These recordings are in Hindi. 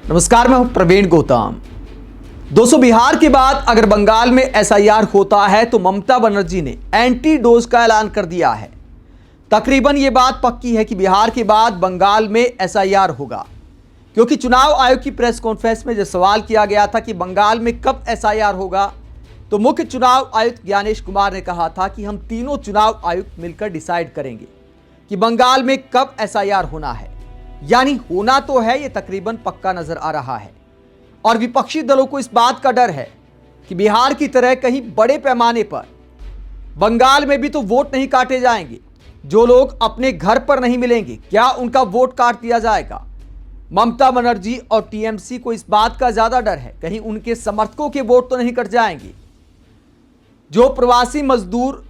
नमस्कार, मैं हूं प्रवीण गौतम। दोस्तों, बिहार के बाद अगर बंगाल में एसआईआर होता है तो ममता बनर्जी ने एंटी डोज का ऐलान कर दिया है। तकरीबन ये बात पक्की है कि बिहार के बाद बंगाल में एसआईआर होगा, क्योंकि चुनाव आयोग की प्रेस कॉन्फ्रेंस में जब सवाल किया गया था कि बंगाल में कब एसआईआर होगा, तो मुख्य चुनाव आयुक्त ज्ञानेश कुमार ने कहा था कि हम तीनों चुनाव आयुक्त मिलकर डिसाइड करेंगे कि बंगाल में कब एसआईआर होना है। यानी होना तो है, ये तकरीबन पक्का नजर आ रहा है। और विपक्षी दलों को इस बात का डर है कि बिहार की तरह कहीं बड़े पैमाने पर बंगाल में भी तो वोट नहीं काटे जाएंगे। जो लोग अपने घर पर नहीं मिलेंगे, क्या उनका वोट काट दिया जाएगा? ममता बनर्जी और टीएमसी को इस बात का ज्यादा डर है, कहीं उनके समर्थकों के वोट तो नहीं कट जाएंगे। जो प्रवासी मजदूर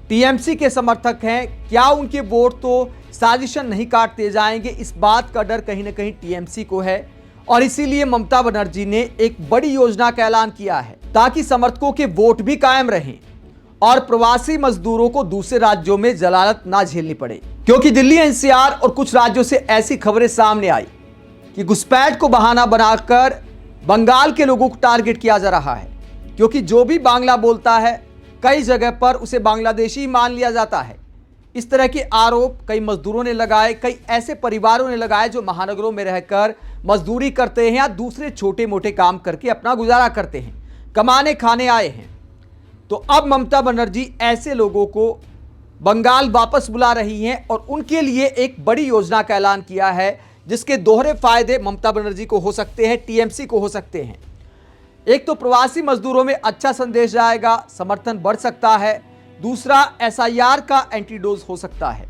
टीएमसी के समर्थक हैं, क्या उनके वोट तो साजिशन नहीं काटते जाएंगे? इस बात का डर कहीं ना कहीं टीएमसी को है, और इसीलिए ममता बनर्जी ने एक बड़ी योजना का ऐलान किया है ताकि समर्थकों के वोट भी कायम रहें और प्रवासी मजदूरों को दूसरे राज्यों में जलालत ना झेलनी पड़े। क्योंकि दिल्ली एनसीआर और कुछ राज्यों से ऐसी खबरें सामने आई कि घुसपैठ को बहाना बनाकर बंगाल के लोगों को टारगेट किया जा रहा है, क्योंकि जो भी बांग्ला बोलता है कई जगह पर उसे बांग्लादेशी मान लिया जाता है। इस तरह के आरोप कई मजदूरों ने लगाए, कई ऐसे परिवारों ने लगाए जो महानगरों में रहकर मजदूरी करते हैं या दूसरे छोटे मोटे काम करके अपना गुजारा करते हैं, कमाने खाने आए हैं। तो अब ममता बनर्जी ऐसे लोगों को बंगाल वापस बुला रही हैं और उनके लिए एक बड़ी योजना का ऐलान किया है, जिसके दोहरे फायदे ममता बनर्जी को हो सकते हैं, टीएमसी को हो सकते हैं। एक तो प्रवासी मजदूरों में अच्छा संदेश जाएगा, समर्थन बढ़ सकता है। दूसरा, एसआईआर का एंटीडोज हो सकता है,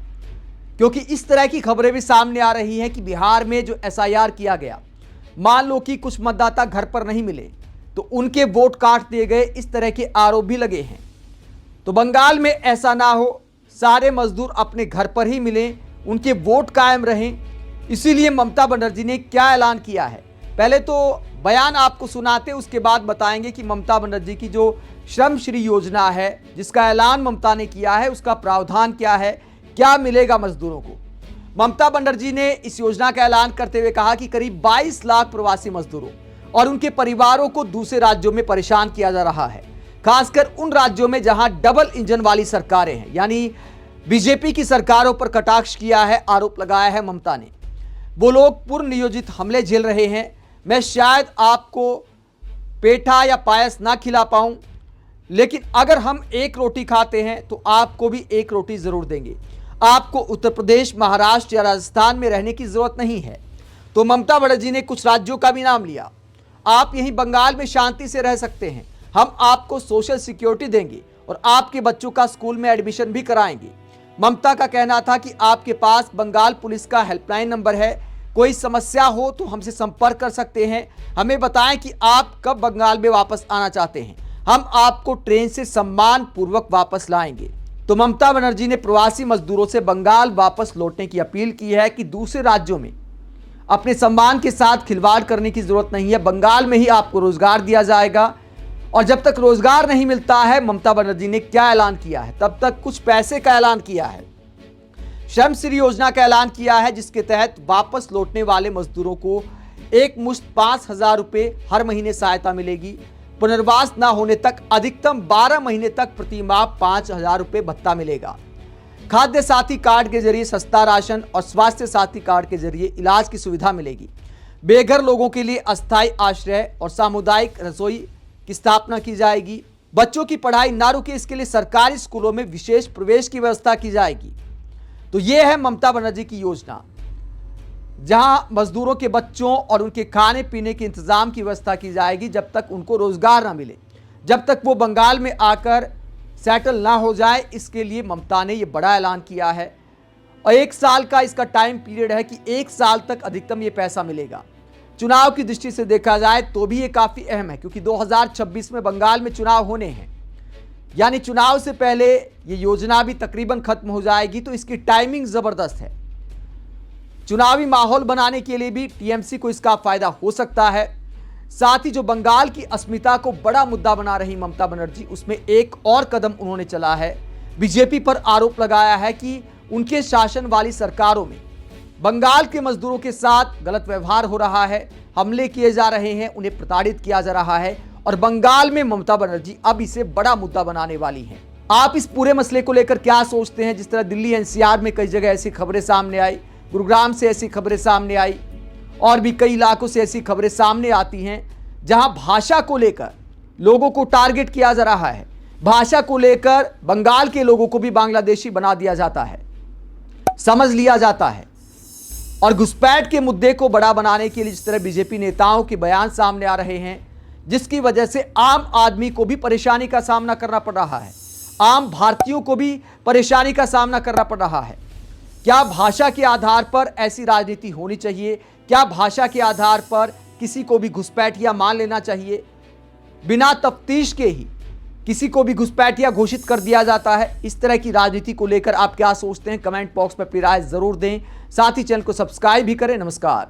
क्योंकि इस तरह की खबरें भी सामने आ रही हैं कि बिहार में जो एसआईआर किया गया, मान लो कि कुछ मतदाता घर पर नहीं मिले तो उनके वोट काट दिए गए, इस तरह के आरोप भी लगे हैं। तो बंगाल में ऐसा ना हो, सारे मजदूर अपने घर पर ही मिलें, उनके वोट कायम रहें। इसीलिए ममता बनर्जी ने क्या ऐलान किया है, पहले तो बयान आपको सुनाते, उसके बाद बताएंगे कि ममता बनर्जी की जो श्रम श्री योजना है, जिसका ऐलान ममता ने किया है, उसका प्रावधान क्या है, क्या मिलेगा मजदूरों को। ममता बनर्जी ने इस योजना का ऐलान करते हुए कहा कि करीब 22 लाख प्रवासी मजदूरों और उनके परिवारों को दूसरे राज्यों में परेशान किया जा रहा है, खासकर उन राज्यों में जहां डबल इंजन वाली सरकारें हैं। यानी बीजेपी की सरकारों पर कटाक्ष किया है, आरोप लगाया है ममता ने। वो लोग पूर्व नियोजित हमले झेल रहे हैं। मैं शायद आपको पेठा या पायस ना खिला पाऊं, लेकिन अगर हम एक रोटी खाते हैं तो आपको भी एक रोटी जरूर देंगे। आपको उत्तर प्रदेश, महाराष्ट्र या राजस्थान में रहने की जरूरत नहीं है। तो ममता बनर्जी ने कुछ राज्यों का भी नाम लिया। आप यहीं बंगाल में शांति से रह सकते हैं, हम आपको सोशल सिक्योरिटी देंगे और आपके बच्चों का स्कूल में एडमिशन भी कराएंगे। ममता का कहना था कि आपके पास बंगाल पुलिस का हेल्पलाइन नंबर है, कोई समस्या हो तो हमसे संपर्क कर सकते हैं। हमें बताएं कि आप कब बंगाल में वापस आना चाहते हैं, हम आपको ट्रेन से सम्मान पूर्वक वापस लाएंगे। तो ममता बनर्जी ने प्रवासी मजदूरों से बंगाल वापस लौटने की अपील की है कि दूसरे राज्यों में अपने सम्मान के साथ खिलवाड़ करने की जरूरत नहीं है। बंगाल में ही आपको रोजगार दिया जाएगा, और जब तक रोजगार नहीं मिलता है, ममता बनर्जी ने क्या ऐलान किया है, तब तक कुछ पैसे का ऐलान किया है। श्रम श्री योजना का ऐलान किया है, जिसके तहत वापस लौटने वाले मजदूरों को एक मुश्त 5,000 रुपये हर महीने सहायता मिलेगी। पुनर्वास न होने तक अधिकतम 12 महीने तक प्रति माह 5,000 रुपये भत्ता मिलेगा। खाद्य साथी कार्ड के जरिए सस्ता राशन और स्वास्थ्य साथी कार्ड के जरिए इलाज की सुविधा मिलेगी। बेघर लोगों के लिए अस्थायी आश्रय और सामुदायिक रसोई की स्थापना की जाएगी। बच्चों की पढ़ाई ना रुके, इसके लिए सरकारी स्कूलों में विशेष प्रवेश की व्यवस्था की जाएगी। तो ये है ममता बनर्जी की योजना, जहां मजदूरों के बच्चों और उनके खाने पीने के इंतजाम की व्यवस्था की जाएगी जब तक उनको रोजगार ना मिले, जब तक वो बंगाल में आकर सेटल ना हो जाए। इसके लिए ममता ने ये बड़ा ऐलान किया है, और 1 साल का इसका टाइम पीरियड है कि 1 साल तक अधिकतम ये पैसा मिलेगा। चुनाव की दृष्टि से देखा जाए तो भी ये काफी अहम है, क्योंकि 2026 में बंगाल में चुनाव होने हैं। यानी चुनाव से पहले ये योजना भी तकरीबन खत्म हो जाएगी, तो इसकी टाइमिंग जबरदस्त है। चुनावी माहौल बनाने के लिए भी टीएमसी को इसका फायदा हो सकता है। साथ ही जो बंगाल की अस्मिता को बड़ा मुद्दा बना रही ममता बनर्जी, उसमें एक और कदम उन्होंने चला है। बीजेपी पर आरोप लगाया है कि उनके शासन वाली सरकारों में बंगाल के मजदूरों के साथ गलत व्यवहार हो रहा है। हमले किए जा रहे हैं, उन्हें प्रताड़ित किया जा रहा है और बंगाल में ममता बनर्जी अब इसे बड़ा मुद्दा बनाने वाली हैं। आप इस पूरे मसले को लेकर क्या सोचते हैं? जिस तरह दिल्ली एनसीआर में कई जगह ऐसी खबरें सामने आई, गुरुग्राम से ऐसी खबरें सामने आई और भी कई इलाकों से ऐसी खबरें सामने आती हैं जहां भाषा को लेकर लोगों को टारगेट किया जा रहा है, भाषा को लेकर बंगाल के लोगों को भी बांग्लादेशी बना दिया जाता है, समझ लिया जाता है। और घुसपैठ के मुद्दे को बड़ा बनाने के लिए जिस तरह बीजेपी नेताओं के बयान सामने आ रहे हैं, जिसकी वजह से आम आदमी को भी परेशानी का सामना करना पड़ रहा है, आम भारतीयों को भी परेशानी का सामना करना पड़ रहा है। क्या भाषा के आधार पर ऐसी राजनीति होनी चाहिए? क्या भाषा के आधार पर किसी को भी घुसपैठिया मान लेना चाहिए? बिना तफ्तीश के ही किसी को भी घुसपैठिया घोषित कर दिया जाता है? इस तरह की राजनीति को लेकर आप क्या सोचते हैं? कमेंट बॉक्स में अपनी राय जरूर दें। साथ ही चैनल को सब्सक्राइब भी करें। नमस्कार।